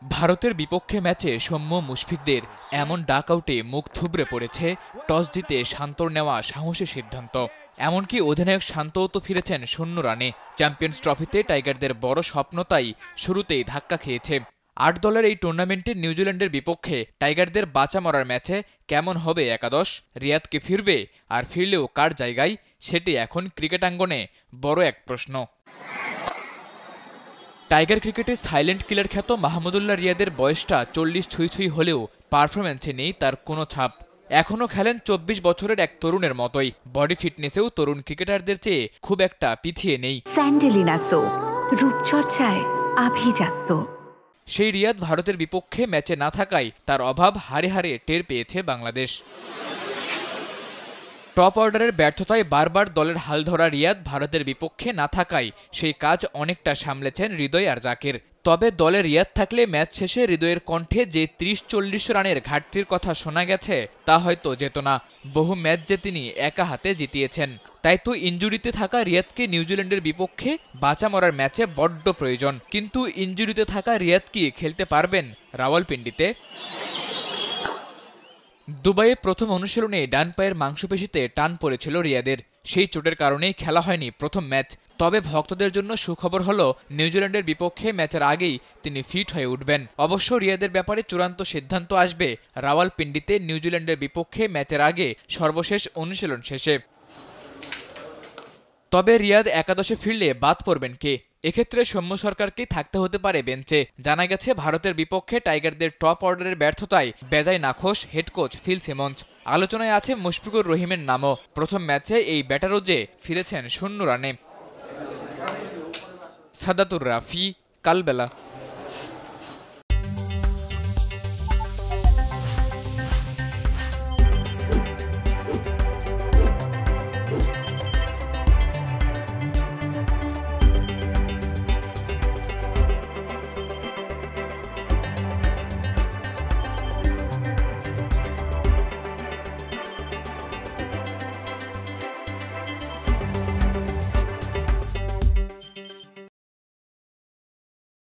ভারতের বিপক্ষে ম্যাচে সৌম্য মুশফিকদের এমন ডাক আউটে মুখ থুবড়ে পড়েছে টস জিতে শান্তর নেওয়া সাহসী সিদ্ধান্ত। এমনকি অধিনায়ক শান্তও তো ফিরেছেন 0 রানে। চ্যাম্পিয়ন্স ট্রফিতে টাইগারদের বড় স্বপ্ন তাই শুরুতেই ধাক্কা খেয়েছে। 8 দলের এই টুর্নামেন্টে নিউজিল্যান্ডের বিপক্ষে টাইগারদের বাঁচা মরার ম্যাচে কেমন হবে একাদশ? রিয়াদ কি ফিরবে? আর ফিরলেও কার জায়গায়? সেটি এখন ক্রিকেটাঙ্গনে বড় এক প্রশ্ন। টাইগার ক্রিকেটে সাইলেন্ট কিলার খ্যাত মাহমুদুল্লাহ রিয়াদের বয়সটা 40 ছুঁই ছুঁই হলেও পারফরম্যান্সে নেই তার কোনো ছাপ। এখনও খেলেন 24 বছরের এক তরুণের মতোই। বডি ফিটনেসেও তরুণ ক্রিকেটারদের চেয়ে খুব একটা পিছিয়ে নেই। স্যান্ডেলিনা সো, রূপচর্চায় আভিজাত্য। সেই রিয়াদ ভারতের বিপক্ষে ম্যাচে না থাকায় তার অভাব হারে হারে টের পেয়েছে বাংলাদেশ। টপ অর্ডারের ব্যর্থতায় বারবার দলের হাল ধরা রিয়াদ ভারতের বিপক্ষে না থাকায় সেই কাজ অনেকটা সামলেছেন হৃদয় আর জাকের। তবে দলে রিয়াদ থাকলে ম্যাচ শেষে হৃদয়ের কণ্ঠে যে 30-40 রানের ঘাটতির কথা শোনা গেছে তা হয়তো যেত না। বহু ম্যাচ যে তিনি একা হাতে জিতিয়েছেন। তাই তো ইনজুরিতে থাকা রিয়াদকে নিউজিল্যান্ডের বিপক্ষে বাঁচা মরার ম্যাচে বড্ড প্রয়োজন। কিন্তু ইনজুরিতে থাকা রিয়াদ কি খেলতে পারবেন রাওয়ালপিন্ডিতে? দুবাইয়ে প্রথম অনুশীলনে ডান পায়ের মাংসপেশিতে টান পড়েছিল রিয়াদের। সেই চোটের কারণেই খেলা হয়নি প্রথম ম্যাচ। তবে ভক্তদের জন্য সুখবর হলো নিউজিল্যান্ডের বিপক্ষে ম্যাচের আগেই তিনি ফিট হয়ে উঠবেন। অবশ্য রিয়াদের ব্যাপারে চূড়ান্ত সিদ্ধান্ত আসবে রাওয়ালপিন্ডিতে নিউজিল্যান্ডের বিপক্ষে ম্যাচের আগে সর্বশেষ অনুশীলন শেষে। তবে রিয়াদ একাদশে ফিরলে বাদ পড়বেন কে? এক্ষেত্রে সৌম্য সরকারকেই থাকতে হতে পারে বেঞ্চে। জানা গেছে ভারতের বিপক্ষে টাইগারদের টপ অর্ডারের ব্যর্থতায় বেজায় নাখোশ হেড কোচ ফিল সিমন্স। আলোচনায় আছে মুশফিকুর রহিমের নামও। প্রথম ম্যাচে এই ব্যাটারও যে ফিরেছেন 0 রানে। সাদাতুর রাফি, কালবেলা।